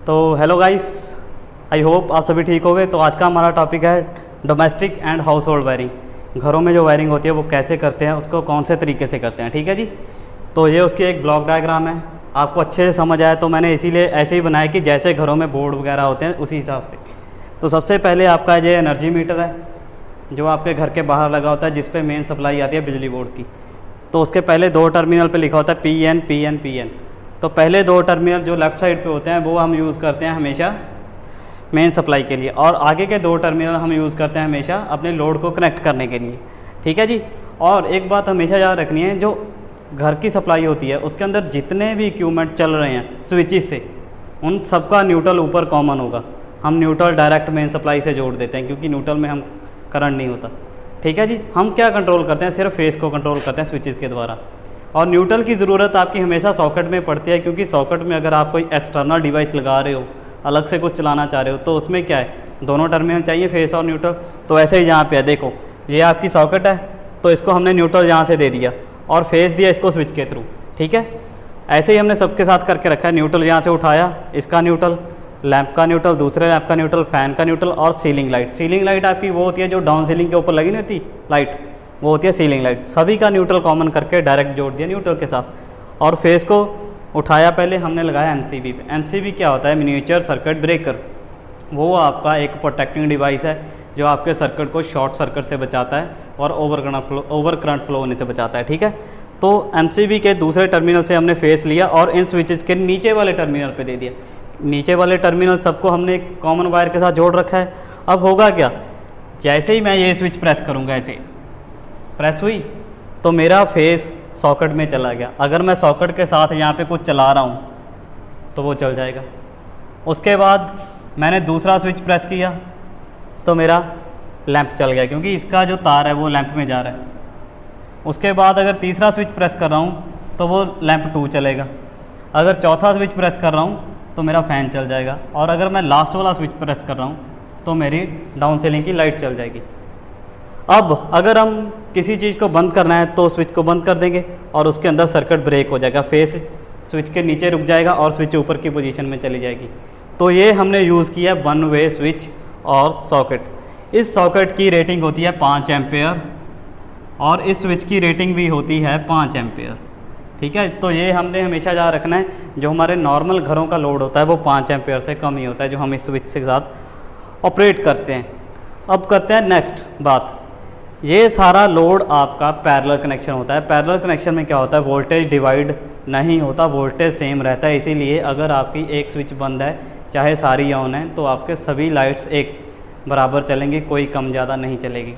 तो hello guys, I hope आप सभी ठीक हो गए। तो आज का हमारा टॉपिक है domestic and house hold wiring. घरों में जो वायरिंग होती है वो कैसे करते हैं, उसको कौन से तरीके से करते हैं, ठीक है जी। तो ये उसकी एक ब्लॉक डायग्राम है, आपको अच्छे से समझ आया तो मैंने इसीलिए ऐसे ही बनाया कि जैसे घरों में बोर्ड वगैरह होते हैं उसी हिसाब से। तो सबसे पहले आपका ये एनर्जी मीटर है जो आपके घर के बाहर लगा होता है, जिस पे मेन सप्लाई आती है बिजली बोर्ड की। तो उसके पहले दो टर्मिनल पे लिखा होता है PN PN PN। तो पहले दो टर्मिनल जो लेफ़्ट साइड पे होते हैं वो हम यूज़ करते हैं हमेशा मेन सप्लाई के लिए, और आगे के दो टर्मिनल हम यूज़ करते हैं हमेशा अपने लोड को कनेक्ट करने के लिए, ठीक है जी। और एक बात हमेशा याद रखनी है, जो घर की सप्लाई होती है उसके अंदर जितने भी इक्विपमेंट चल रहे हैं स्विचेस से, उन सबका न्यूट्रल ऊपर कॉमन होगा। हम न्यूट्रल डायरेक्ट मेन सप्लाई से जोड़ देते हैं क्योंकि न्यूट्रल में हम करंट नहीं होता, ठीक है जी। हम क्या कंट्रोल करते हैं, सिर्फ फेस को कंट्रोल करते हैं स्विचेस के द्वारा। और न्यूट्रल की ज़रूरत आपकी हमेशा सॉकेट में पड़ती है, क्योंकि सॉकेट में अगर आप कोई एक्सटर्नल डिवाइस लगा रहे हो, अलग से कुछ चलाना चाह रहे हो, तो उसमें क्या है, दोनों टर्मिनल चाहिए, फेस और न्यूट्रल। तो ऐसे ही यहाँ पे है, देखो ये आपकी सॉकेट है तो इसको हमने न्यूट्रल यहाँ से दे दिया और फेस दिया इसको स्विच के थ्रू, ठीक है। ऐसे ही हमने सबके साथ करके रखा है। न्यूट्रल यहाँ से उठाया, इसका न्यूट्रल, लैंप का न्यूट्रल, दूसरे लैंप का न्यूट्रल, फ़ैन का न्यूट्रल और सीलिंग लाइट। सीलिंग लाइट आपकी वो होती है जो डाउन सीलिंग के ऊपर लगी नहीं होती लाइट, वो होती है सीलिंग लाइट। सभी का न्यूट्रल कॉमन करके डायरेक्ट जोड़ दिया न्यूट्रल के साथ। और फेस को उठाया, पहले हमने लगाया MCB पे। MCB क्या होता है, मिनिएचर सर्किट ब्रेकर। वो आपका एक प्रोटेक्टिंग डिवाइस है जो आपके सर्किट को शॉर्ट सर्किट से बचाता है और ओवर करंट फ्लो होने से बचाता है, ठीक है। तो MCB के दूसरे टर्मिनल से हमने फेस लिया और इन स्विचेस के नीचे वाले टर्मिनल पे दे दिया। नीचे वाले टर्मिनल सबको हमने एक कॉमन वायर के साथ जोड़ रखा है। अब होगा क्या, जैसे ही मैं ये स्विच प्रेस करूँगा, ऐसे प्रेस हुई तो मेरा फेस सॉकेट में चला गया। अगर मैं सॉकेट के साथ यहाँ पे कुछ चला रहा हूँ तो वो चल जाएगा। उसके बाद मैंने दूसरा स्विच प्रेस किया तो मेरा लैंप चल गया, क्योंकि इसका जो तार है वो लैंप में जा रहा है। उसके बाद अगर तीसरा स्विच प्रेस कर रहा हूँ तो वो लैंप 2 चलेगा। अगर चौथा स्विच प्रेस कर रहा हूँ तो मेरा फ़ैन चल जाएगा। और अगर मैं लास्ट वाला स्विच प्रेस कर रहा हूँ तो मेरी डाउन सीलिंग की लाइट चल जाएगी। अब अगर हम किसी चीज़ को बंद करना है तो स्विच को बंद कर देंगे और उसके अंदर सर्किट ब्रेक हो जाएगा, फेस स्विच के नीचे रुक जाएगा और स्विच ऊपर की पोजीशन में चली जाएगी। तो ये हमने यूज़ किया 1 वे स्विच और सॉकेट। इस सॉकेट की रेटिंग होती है 5 एम्पेयर और इस स्विच की रेटिंग भी होती है 5 एम्पेयर, ठीक है। तो ये हमने हमेशा याद रखना है, जो हमारे नॉर्मल घरों का लोड होता है वो 5 एम्पेयर से कम ही होता है जो हम इस स्विच के साथ ऑपरेट करते हैं। अब करते हैं नेक्स्ट बात। ये सारा लोड आपका पैरेलल कनेक्शन होता है। पैरेलल कनेक्शन में क्या होता है, वोल्टेज डिवाइड नहीं होता, वोल्टेज सेम रहता है। इसीलिए अगर आपकी एक स्विच बंद है, चाहे सारी ऑन है, तो आपके सभी लाइट्स एक बराबर चलेंगी, कोई कम ज़्यादा नहीं चलेगी।